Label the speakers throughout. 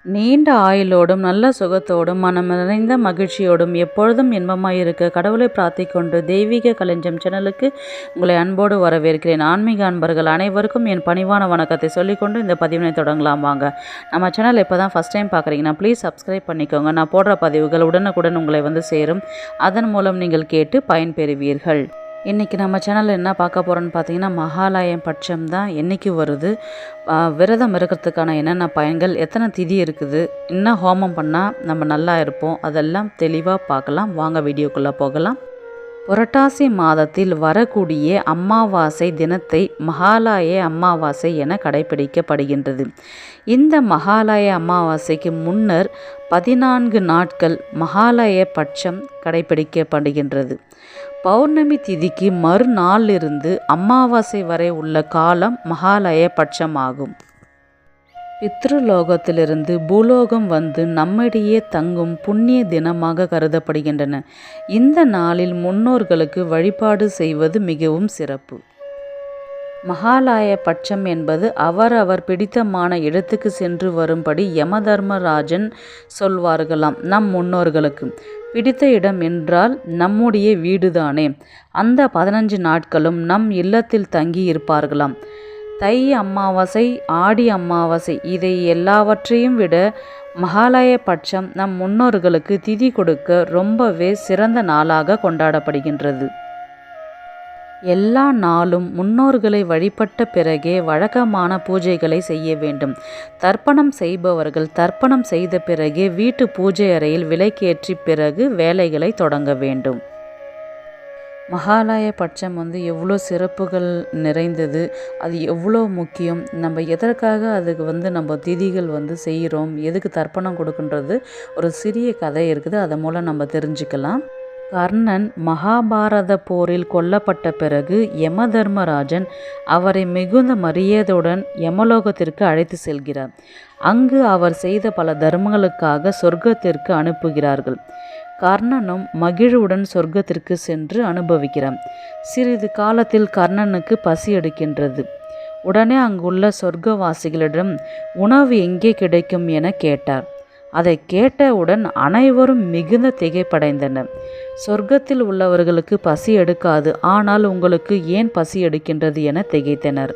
Speaker 1: நீண்ட ஆயுளோடும் நல்ல சுகத்தோடும் மனம் நிறைந்த மகிழ்ச்சியோடும் எப்பொழுதும் இன்பமாயிருக்க கடவுளை பிரார்த்திக்கொண்டு தெய்வீக களஞ்சியம் சேனலுக்கு உங்களை அன்போடு வரவேற்கிறேன். ஆன்மீக அன்பர்கள் அனைவருக்கும் என் பணிவான வணக்கத்தை சொல்லிக்கொண்டு இந்த பதிவினை தொடங்கலாம் வாங்க. நம்ம சேனல் இப்போ தான் ஃபஸ்ட் டைம் பார்க்குறீங்கன்னா ப்ளீஸ் சப்ஸ்கிரைப் பண்ணிக்கோங்க. நான் போடுற பதிவுகள் உடனுக்குடன் உங்களை வந்து சேரும். அதன் மூலம் நீங்கள் கேட்டு பயன்பெறுவீர்கள். இன்றைக்கி நம்ம சேனலில் என்ன பார்க்க போகிறோன்னு பார்த்தீங்கன்னா, மகாலயம் பட்சம் தான் என்றைக்கு வருது, விரதம் இருக்கிறதுக்கான என்னென்ன பயன்கள், எத்தனை திதி இருக்குது, என்ன ஹோமம் பண்ணால் நம்ம நல்லா இருப்போம், அதெல்லாம் தெளிவாக பார்க்கலாம். வாங்க வீடியோக்குள்ளே போகலாம். புரட்டாசி மாதத்தில் வரக்கூடிய அமாவாசை தினத்தை மகாலய அமாவாசை என கடைபிடிக்கப்படுகின்றது. இந்த மகாலய அமாவாசைக்கு முன்னர் 14 நாட்கள் மகாலய பட்சம் கடைபிடிக்கப்படுகின்றது. பௌர்ணமி திதிக்கு மறுநாளிலிருந்து அமாவாசை வரை உள்ள காலம் மகாலய பட்சமாகும். பித்ருலோகத்திலிருந்து பூலோகம் வந்து நம்மிடையே தங்கும் புண்ணிய தினமாக கருதப்படுகின்றன. இந்த நாளில் முன்னோர்களுக்கு வழிபாடு செய்வது மிகவும் சிறப்பு. மகாலய பட்சம் என்பது அவரவர் பிடித்தமான இடத்துக்கு சென்று வரும்படி யமதர்மராஜன் சொல்வார்களாம். நம் முன்னோர்களுக்கு பிடித்த இடம் என்றால் நம்முடைய வீடுதானே. அந்த 15 நாட்களும் நம் இல்லத்தில் தங்கி இருப்பார்களாம். தை அமாவாசை, ஆடி அமாவாசை இதை எல்லாவற்றையும் விட மகாலய பட்சம் நம் முன்னோர்களுக்கு திதி கொடுக்க ரொம்பவே சிறந்த நாளாக கொண்டாடப்படுகின்றது. எல்லா நாளும் முன்னோர்களை வழிபட்ட பிறகே வழக்கமான பூஜைகளை செய்ய வேண்டும். தர்ப்பணம் செய்பவர்கள் தர்ப்பணம் செய்த பிறகே வீட்டு பூஜை அறையில் விளக்கேற்றி பிறகு வேலைகளை தொடங்க வேண்டும். மகாலய பட்சம் எவ்வளோ சிறப்புகள் நிறைந்தது, அது எவ்வளோ முக்கியம், நம்ம எதற்காக அதுக்கு நம்ம திதிகள் செய்கிறோம், எதுக்கு தர்ப்பணம் கொடுக்குன்றது ஒரு சிறிய கதை இருக்குது. அதன் மூலம் நம்ம தெரிஞ்சுக்கலாம். கர்ணன் மகாபாரத போரில் கொல்லப்பட்ட பிறகு யமதர்மராஜன் அவரை மிகுந்த மரியாதையுடன் யமலோகத்திற்கு அழைத்து செல்கிறார். அங்கு அவர் செய்த பல தர்மங்களுக்காக சொர்க்கத்திற்கு அனுப்புகிறார்கள். கர்ணனும் மகிழ்வுடன் சொர்க்கத்திற்கு சென்று அனுபவிக்கிறான். சிறிது காலத்தில் கர்ணனுக்கு பசி எடுக்கின்றது. உடனே அங்குள்ள சொர்க்கவாசிகளிடம் உணவு எங்கே கிடைக்கும் என கேட்டார். அதை கேட்டவுடன் அனைவரும் மிகுந்த திகைப்படைந்தனர். சொர்க்கத்தில் உள்ளவர்களுக்கு பசி எடுக்காது, ஆனால் உங்களுக்கு ஏன் பசி எடுக்கின்றது என திகைத்தனர்.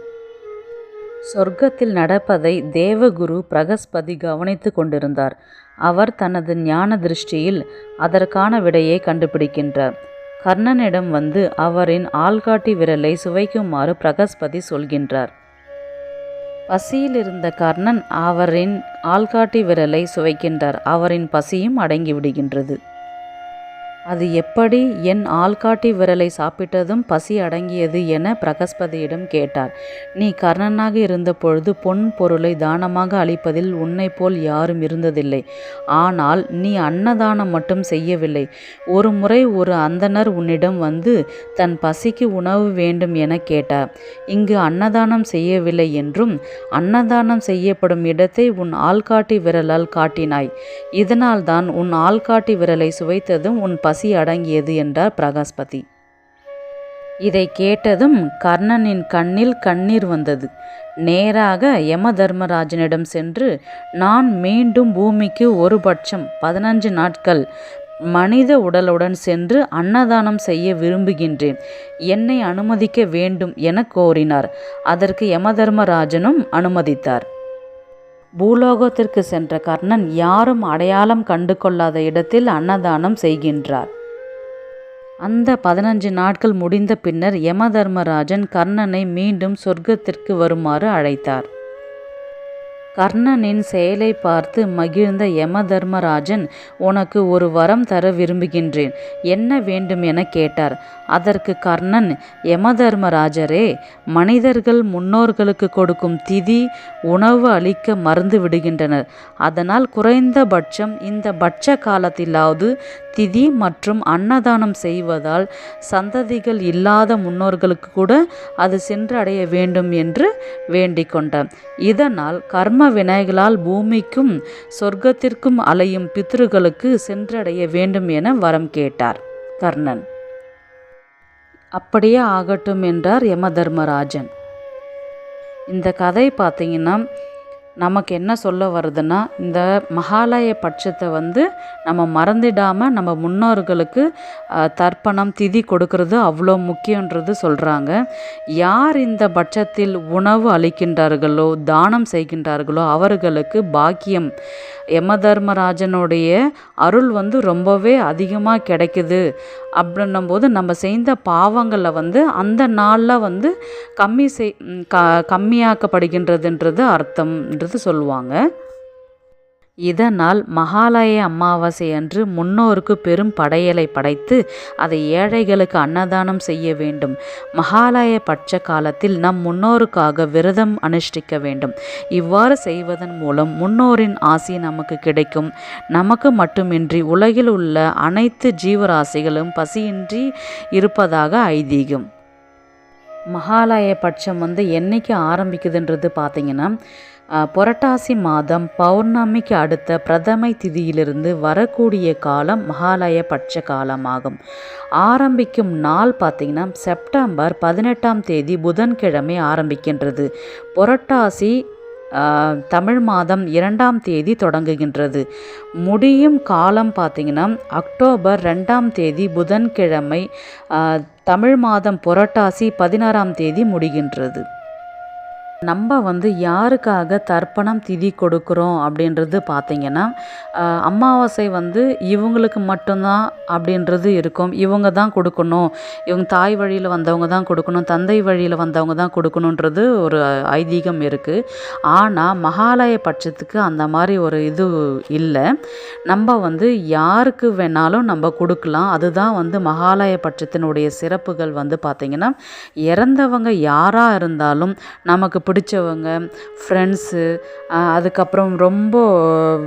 Speaker 1: சொர்க்கத்தில் நடப்பதை தேவகுரு பிரகஸ்பதி கவனித்து கொண்டிருந்தார். அவர் தனது ஞான திருஷ்டியில் அதற்கான விடையை கண்டுபிடிக்கின்றார். கர்ணனிடம் அவரின் ஆள்காட்டி விரலை சுவைக்குமாறு பிரகஸ்பதி சொல்கின்றார். பசியில் இருந்த கர்ணன் அவரின் ஆள்காட்டி விரலை சுவைக்கின்றார். அவரின் பசியும் அடங்கிவிடுகின்றது. அது எப்படி என் ஆள்காட்டி விரலை சாப்பிட்டதும் பசி அடங்கியது என பிரகஸ்பதியிடம் கேட்டார். நீ கர்ணனாக இருந்த பொழுது பொன் பொருளை தானமாக அளிப்பதில் உன்னை போல் யாரும் இருந்ததில்லை. ஆனால் நீ அன்னதானம் மட்டும் செய்யவில்லை. ஒரு முறை ஒரு அந்தணர் உன்னிடம் தன் பசிக்கு உணவு வேண்டும் என கேட்டார். இங்கு அன்னதானம் செய்யவில்லை என்றும் அன்னதானம் செய்யப்படும் இடத்தை உன் ஆள்காட்டி விரலால் காட்டினாய். இதனால் தான் உன் ஆள்காட்டி விரலை சுவைத்ததும் உன் பசி அடங்கியது என்றார் பிரகஸ்பதி. இதை கேட்டதும் கர்ணனின் கண்ணில் கண்ணீர் வந்தது. நேராக யமதர்மராஜனிடம் சென்று, நான் மீண்டும் பூமிக்கு ஒரு பட்சம் 15 நாட்கள் மனித உடலுடன் சென்று அன்னதானம் செய்ய விரும்புகின்றேன். என்னை அனுமதிக்க வேண்டும் என கோரினார். அதற்கு யமதர்மராஜனும் அனுமதித்தார். பூலோகத்திற்கு சென்ற கர்ணன் யாரும் அடையாளம் கண்டு கொள்ளாத இடத்தில் அன்னதானம் செய்கின்றார். அந்த 15 நாட்கள் முடிந்த பின்னர் யமதர்மராஜன் கர்ணனை மீண்டும் சொர்க்கத்திற்கு வருமாறு அழைத்தார். கர்ணனின் செயலை பார்த்து மகிழ்ந்த யமதர்மராஜன், உனக்கு ஒரு வரம் தர விரும்புகின்றேன், என்ன வேண்டும் என கேட்டார். அதற்கு கர்ணன், யமதர்மராஜரே, மனிதர்கள் முன்னோர்களுக்கு கொடுக்கும் திதி உணவு அளிக்க மறந்து விடுகின்றனர். அதனால் குறைந்தபட்சம் இந்த பட்ச காலத்திலாவது திதி மற்றும் அன்னதானம் செய்வதால் சந்ததிகள் இல்லாத முன்னோர்களுக்கு கூட அது சென்றடைய வேண்டும் என்று வேண்டிக் கொண்டார். இதனால் கர்ம வினைகளால் பூமிக்கும் சொர்க்கத்திற்கும் அலையும் பித்ருகளுக்கு சென்றடைய வேண்டும் என வரம் கேட்டார் கர்ணன். அப்படியே ஆகட்டும் என்றார் யமதர்மராஜன். இந்த கதை பார்த்தீங்கன்னா, நமக்கு என்ன சொல்ல வருதுன்னா, இந்த மகாலய பட்சத்தை வந்து நம்ம மறந்துடாமல் நம்ம முன்னோர்களுக்கு தர்ப்பணம் திதி கொடுக்கறது அவ்வளோ முக்கியன்றது சொல்கிறாங்க. யார் இந்த பட்சத்தில் உணவு அளிக்கின்றார்களோ தானம் செய்கின்றார்களோ அவர்களுக்கு பாக்கியம், யமதர்மராஜனுடைய அருள் வந்து ரொம்பவே அதிகமாக கிடைக்குது. அப்படின்னும்போது நம்ம செய்த பாவங்களை வந்து அந்த நாளில் வந்து கம்மியாக்கப்படுகின்றதுன்றது அர்த்தம்ன்றது சொல்லுவாங்க. இதனால் மகாலய அமாவாசை அன்று முன்னோருக்கு பெரும் படையலை படைத்து அதை ஏழைகளுக்கு அன்னதானம் செய்ய வேண்டும். மகாலய பட்ச காலத்தில் நம் முன்னோருக்காக விரதம் அனுஷ்டிக்க வேண்டும். இவ்வாறு செய்வதன் மூலம் முன்னோரின் ஆசி நமக்கு கிடைக்கும். நமக்கு மட்டுமின்றி உலகில் உள்ள அனைத்து ஜீவராசிகளும் பசியின்றி இருப்பதாக ஐதீகம். மகாலய பட்சம் வந்து என்னைக்கு ஆரம்பிக்குதுன்றது பார்த்திங்கன்னா, புரட்டாசி மாதம் பௌர்ணமிக்கு அடுத்த பிரதமை திதியிலிருந்து வரக்கூடிய காலம் மகாலய பட்ச காலமாகும். ஆரம்பிக்கும் நாள் பார்த்திங்கன்னா செப்டம்பர் 18ஆம் தேதி புதன்கிழமை ஆரம்பிக்கின்றது. புரட்டாசி தமிழ் மாதம் 2ஆம் தேதி தொடங்குகின்றது. முடியும் காலம் பார்த்திங்கன்னா அக்டோபர் 2ஆம் தேதி புதன்கிழமை, தமிழ் மாதம் புரட்டாசி 16ஆம் தேதி முடிகின்றது. நம்ம வந்து யாருக்காக தர்ப்பணம் திதி கொடுக்குறோம் அப்படின்றது பார்த்திங்கன்னா, அமாவாசை வந்து இவங்களுக்கு மட்டும்தான் அப்படின்றது இருக்கும். இவங்க தான் கொடுக்கணும், இவங்க தாய் வழியில் வந்தவங்க தான் கொடுக்கணும், தந்தை வழியில் வந்தவங்க தான் கொடுக்கணுன்றது ஒரு ஐதீகம் இருக்குது. ஆனால் மகாலய பட்சத்துக்கு அந்த மாதிரி ஒரு இது இல்லை. நம்ம வந்து யாருக்கு வேணாலும் நம்ம கொடுக்கலாம். அதுதான் வந்து மகாலய பட்சத்தினுடைய சிறப்புகள் வந்து பார்த்திங்கன்னா, இறந்தவங்க யாராக இருந்தாலும் நமக்கு பிடிச்சவங்க, ஃப்ரெண்ட்ஸு, அதுக்கப்புறம் ரொம்ப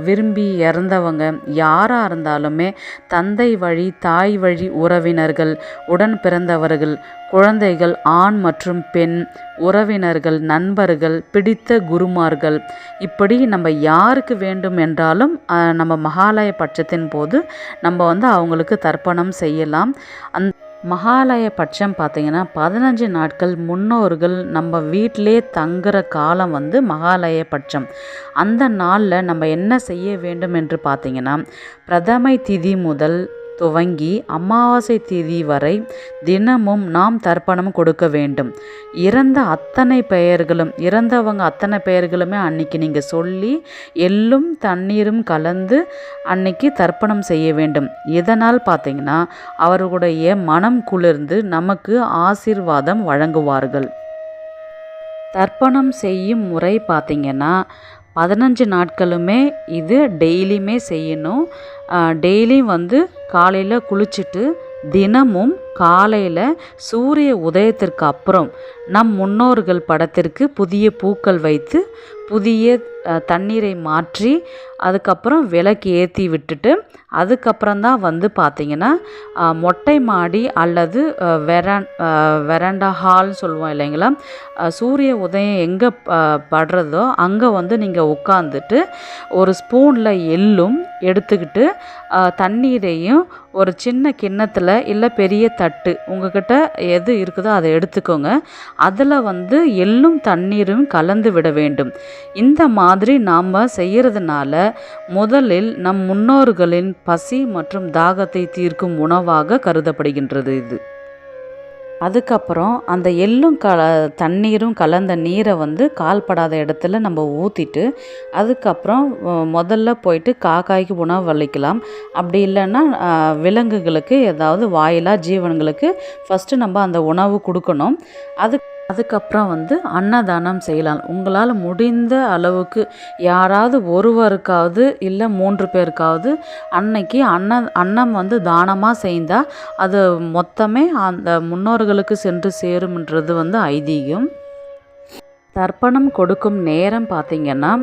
Speaker 1: விரும்பி இறந்தவங்க யாராக இருந்தாலுமே தந்தை வழி தாய் வழி உறவினர்கள், உடன் பிறந்தவர்கள், குழந்தைகள், ஆண் மற்றும் பெண் உறவினர்கள், நண்பர்கள், பிடித்த குருமார்கள், இப்படி நம்ம யாருக்கு வேண்டும் என்றாலும் நம்ம மகாலய பட்சத்தின் போது நம்ம வந்து அவங்களுக்கு தர்ப்பணம் செய்யலாம். மகாலய பட்சம் பார்த்திங்கன்னா 15 நாட்கள் முன்னோர்கள் நம்ம வீட்டிலே தங்குற காலம் வந்து மகாலய பட்சம். அந்த நாளில் நம்ம என்ன செய்ய வேண்டும் என்று பார்த்திங்கன்னா, பிரதமை திதி முதல் துவங்கி அமாவாசை திதி வரை தினமும் நாம் தர்ப்பணம் கொடுக்க வேண்டும். இறந்தவங்க அத்தனை பெயர்களுமே அன்னைக்கு நீங்கள் சொல்லி எள்ளும் தண்ணீரும் கலந்து அன்னைக்கு தர்ப்பணம் செய்ய வேண்டும். இதனால் பார்த்திங்கன்னா அவர்களுடைய மனம் குளிர்ந்து நமக்கு ஆசீர்வாதம் வழங்குவார்கள். தர்ப்பணம் செய்யும் முறை பார்த்திங்கன்னா 15 நாட்களுமே இது டெய்லியுமே செய்யணும். டெய்லியும் வந்து காலையில் குளிச்சுட்டு தினமும் காலையில் சூரிய உதயத்திற்கு அப்புறம் நம் முன்னோர்கள் படத்திற்கு புதிய பூக்கள் வைத்து புதிய தண்ணீரை மாற்றி அதுக்கப்புறம் விளக்கு ஏற்றி விட்டுட்டு அதுக்கப்புறம்தான் வந்து பார்த்திங்கன்னா மொட்டை மாடி அல்லது வெராண்டா ஹால்னு சொல்லுவோம் இல்லைங்களா, சூரிய உதயம் எங்கே படுறதோ அங்கே வந்து நீங்கள் உட்காந்துட்டு ஒரு ஸ்பூனில் எள்ளும் எடுத்துக்கிட்டு தண்ணீரையும் ஒரு சின்ன கிண்ணத்தில் இல்லை பெரிய தட்டு உங்ககிட்ட எது இருக்குதோ அதை எடுத்துக்கோங்க. அதில் வந்து எள்ளும் தண்ணீரும் கலந்து விட வேண்டும். இந்த மாதிரி நாம் செய்கிறதுனால முதலில் நம் முன்னோர்களின் பசி மற்றும் தாகத்தை தீர்க்கும் உணவாக கருதப்படுகின்றது இது. அதுக்கப்புறம் அந்த எள்ளும் தண்ணீரும் கலந்த நீரை வந்து கால்படாத இடத்துல நம்ம ஊற்றிட்டு அதுக்கப்புறம் முதல்ல போயிட்டு காக்காய்க்கு உணவு அளிக்கலாம். அப்படி இல்லைன்னா விலங்குகளுக்கு, ஏதாவது வாயிலா ஜீவன்களுக்கு ஃபஸ்ட்டு நம்ம அந்த உணவு கொடுக்கணும். அதுக்கப்புறம் வந்து அன்னதானம் செய்யலாம். உங்களால் முடிந்த அளவுக்கு யாராவது ஒருவருக்காவது இல்லை 3 பேருக்காவது அன்னைக்கு அன்னம் வந்து தானமாக செய்தால் அது மொத்தமே அந்த முன்னோர்களுக்கு சென்று சேரும்ன்றது வந்து ஐதீகம். தர்ப்பணம் கொடுக்கும் நேரம் பார்த்திங்கன்னா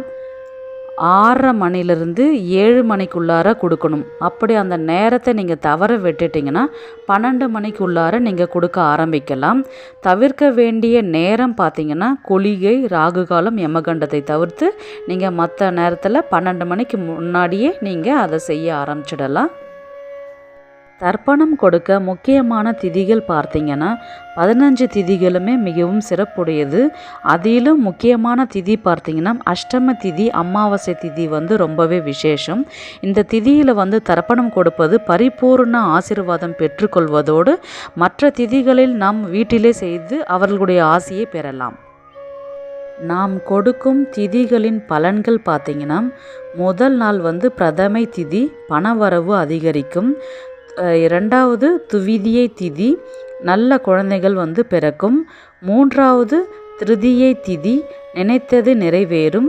Speaker 1: 6:30 மணிலிருந்து 7 மணிக்குள்ளார கொடுக்கணும். அப்படி அந்த நேரத்தை நீங்கள் தவற விட்டுட்டிங்கன்னா 12 மணிக்குள்ளார நீங்கள் கொடுக்க ஆரம்பிக்கலாம். தவிர்க்க வேண்டிய நேரம் பார்த்திங்கன்னா குளிகை, ராகுகாலம், யமகண்டத்தை தவிர்த்து நீங்கள் மற்ற நேரத்தில் 12 மணிக்கு முன்னாடியே நீங்கள் அதை செய்ய ஆரம்பிச்சிடலாம். தர்ப்பணம் கொடுக்க முக்கியமான திதிகள் பார்த்தீங்கன்னா 15 திதிகளுமே மிகவும் சிறப்புடையது. அதிலும் முக்கியமான திதி பார்த்தீங்கன்னா அஷ்டம திதி, அமாவாசை திதி வந்து ரொம்பவே விசேஷம். இந்த திதியில் வந்து தர்ப்பணம் கொடுப்பது பரிபூர்ண ஆசீர்வாதம் பெற்றுக்கொள்வதோடு மற்ற திதிகளில் நாம் வீட்டிலே செய்து அவர்களுடைய ஆசியை பெறலாம். நாம் கொடுக்கும் திதிகளின் பலன்கள் பார்த்திங்கன்னா முதல் நாள் வந்து பிரதமை திதி, பணவரவு அதிகரிக்கும். இரண்டாவது துவிதியை திதி, நல்ல குழந்தைகள் வந்து பிறக்கும். மூன்றாவது திருதியை திதி, நினைத்தது நிறைவேறும்.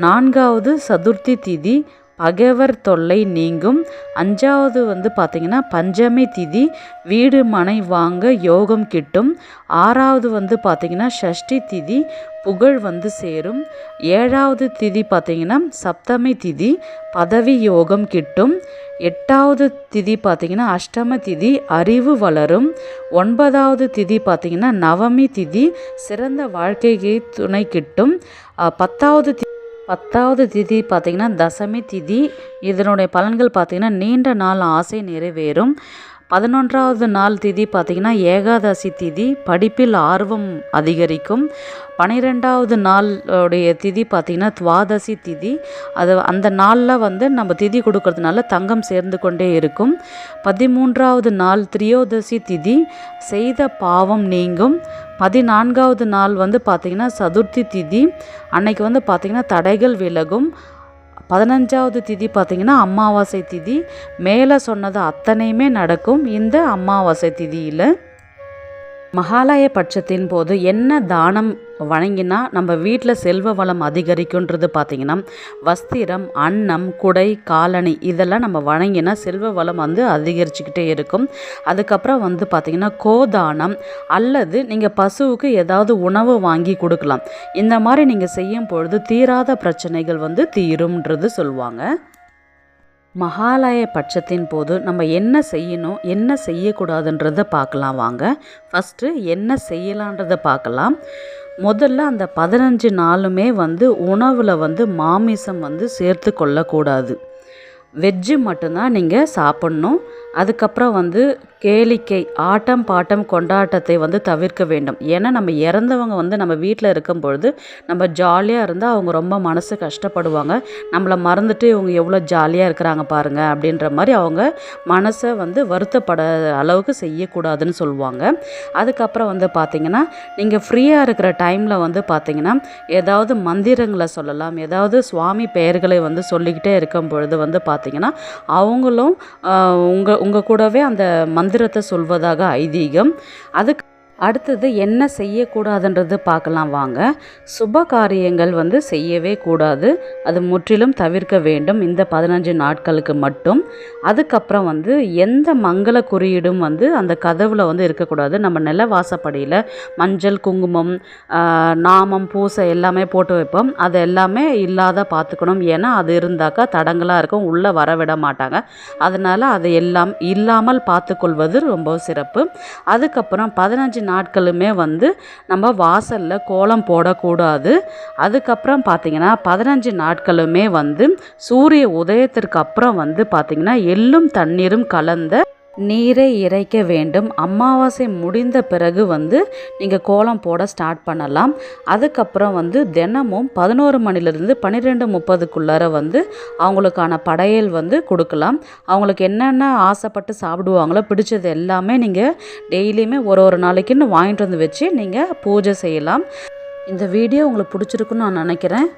Speaker 1: நான்காவது சதுர்த்தி திதி, பகைவர் தொல்லை நீங்கும். அஞ்சாவது வந்து பார்த்திங்கன்னா பஞ்சமி திதி, வீடு மனை வாங்க யோகம் கிட்டும். ஆறாவது வந்து பார்த்திங்கன்னா ஷஷ்டி திதி, புகழ் வந்து சேரும். ஏழாவது திதி பார்த்திங்கன்னா சப்தமி திதி, பதவி யோகம் கிட்டும். எட்டாவது திதி பார்த்திங்கன்னா அஷ்டம திதி, அறிவு வளரும். ஒன்பதாவது திதி பார்த்திங்கன்னா நவமி திதி, சிறந்த வாழ்க்கைக்கு துணை கிட்டும். பத்தாவது திதி பார்த்திங்கன்னா தசமி திதி, இதனுடைய பலன்கள் பார்த்திங்கன்னா நீண்ட நாள் ஆசை நிறைவேறும். 11வது நாள் திதி பார்த்திங்கன்னா ஏகாதசி திதி, படிப்பில் ஆர்வம் அதிகரிக்கும். 12வது நாள் உடைய திதி பார்த்திங்கன்னா துவாதசி திதி, அந்த நாளில் வந்து நம்ம திதி கொடுக்கறதுனால தங்கம் சேர்ந்து கொண்டே இருக்கும். 13வது நாள் திரியோதசி திதி, செய்த பாவம் நீங்கும். 14வது நாள் வந்து பார்த்திங்கன்னா சதுர்த்தி திதி, அன்னைக்கு வந்து பார்த்திங்கன்னா தடைகள் விலகும். 15வது திதி பார்த்திங்கன்னா அமாவாசை திதி, மேலே சொன்னது அத்தனையுமே நடக்கும் இந்த அமாவாசை திதியில். மகாலய பட்சத்தின் போது என்ன தானம் வழங்கினா நம்ம வீட்டில் செல்வ வளம் அதிகரிக்குன்றது பார்த்திங்கன்னா வஸ்திரம், அன்னம், குடை, காலணி இதெல்லாம் நம்ம வழங்கினா செல்வ வளம் வந்து அதிகரிச்சுக்கிட்டே இருக்கும். அதுக்கப்புறம் வந்து பார்த்திங்கன்னா கோதானம் அல்லது நீங்கள் பசுவுக்கு ஏதாவது உணவு வாங்கி கொடுக்கலாம். இந்த மாதிரி நீங்கள் செய்யும் பொழுது தீராத பிரச்சனைகள் வந்து தீரும்ன்றது சொல்லுவாங்க. மகாலய பட்சத்தின் போது நம்ம என்ன செய்யணும், என்ன செய்யக்கூடாதுன்றதை பார்க்கலாம் வாங்க. ஃபஸ்ட்டு என்ன செய்யலான்றதை பார்க்கலாம். முதல்ல அந்த 15 நாளுமே வந்து உணவில் வந்து மாமிசம் வந்து சேர்த்து கொள்ளக்கூடாது. வெஜ்ஜு மட்டும்தான் நீங்கள் சாப்பிட்ணும். அதுக்கப்புறம் வந்து கேளிக்கை, ஆட்டம் பாட்டம் கொண்டாட்டத்தை வந்து தவிர்க்க வேண்டும். ஏன்னா நம்ம இறந்தவங்க வந்து நம்ம வீட்டில் இருக்கும் பொழுது நம்ம ஜாலியாக இருந்தால் அவங்க ரொம்ப மனசு கஷ்டப்படுவாங்க. நம்மளை மறந்துட்டு இவங்க எவ்வளோ ஜாலியாக இருக்கிறாங்க பாருங்கள் அப்படின்ற மாதிரி அவங்க மனசை வந்து வருத்தப்பட அளவுக்கு செய்யக்கூடாதுன்னு சொல்லுவாங்க. அதுக்கப்புறம் வந்து பார்த்திங்கன்னா நீங்கள் ஃப்ரீயாக இருக்கிற டைமில் வந்து பார்த்திங்கன்னா ஏதாவது மந்திரங்களை சொல்லலாம். ஏதாவது சுவாமி பெயர்களை வந்து சொல்லிக்கிட்டே இருக்கும் பொழுது வந்து பார்த்திங்கன்னா அவங்களும் உங்கள் கூடவே அந்த மந்திரத்தை சொல்வதாக ஐதீகம். அதுக்கு அடுத்தது என்ன செய்யக்கூடாதுன்றது பார்க்கலாம் வாங்க. சுப காரியங்கள் வந்து செய்யவே கூடாது. அது முற்றிலும் தவிர்க்க வேண்டும் இந்த 15 நாட்களுக்கு மட்டும். அதுக்கப்புறம் வந்து எந்த மங்கள குறியீடும் வந்து அந்த கதவில் வந்து இருக்கக்கூடாது. நம்ம நில வாசப்படியில் மஞ்சள், குங்குமம், நாமம், பூசை எல்லாமே போட்டு வைப்போம். அது எல்லாமே இல்லாத பார்த்துக்கணும். ஏன்னா அது இருந்தாக்கா தடங்களாக இருக்கும், உள்ளே வரவிட மாட்டாங்க. அதனால் அது எல்லாம் இல்லாமல் பார்த்துக்கொள்வது ரொம்ப சிறப்பு. அதுக்கப்புறம் 15 நாட்களுமே வந்து நம்ம வாசலில் கோலம் போடக்கூடாது. அதுக்கப்புறம் பார்த்திங்கன்னா 15 நாட்களுமே வந்து சூரிய உதயத்திற்கு அப்புறம் வந்து பார்த்திங்கன்னா எள்ளும் தண்ணீரும் கலந்த நீரை இறைக்க வேண்டும். அமாவாசை முடிந்த பிறகு வந்து நீங்கள் கோலம் போட ஸ்டார்ட் பண்ணலாம். அதுக்கப்புறம் வந்து தினமும் 11 மணிலேருந்து 12:30 வந்து அவங்களுக்கான படையல் வந்து கொடுக்கலாம். அவங்களுக்கு என்னென்ன ஆசைப்பட்டு சாப்பிடுவாங்களோ பிடிச்சது எல்லாமே நீங்கள் டெய்லியுமே ஒரு நாளைக்குன்னு வாங்கிட்டு வந்து வச்சு நீங்கள் பூஜை செய்யலாம். இந்த வீடியோ உங்களுக்கு பிடிச்சிருக்குன்னு நான் நினைக்கிறேன்.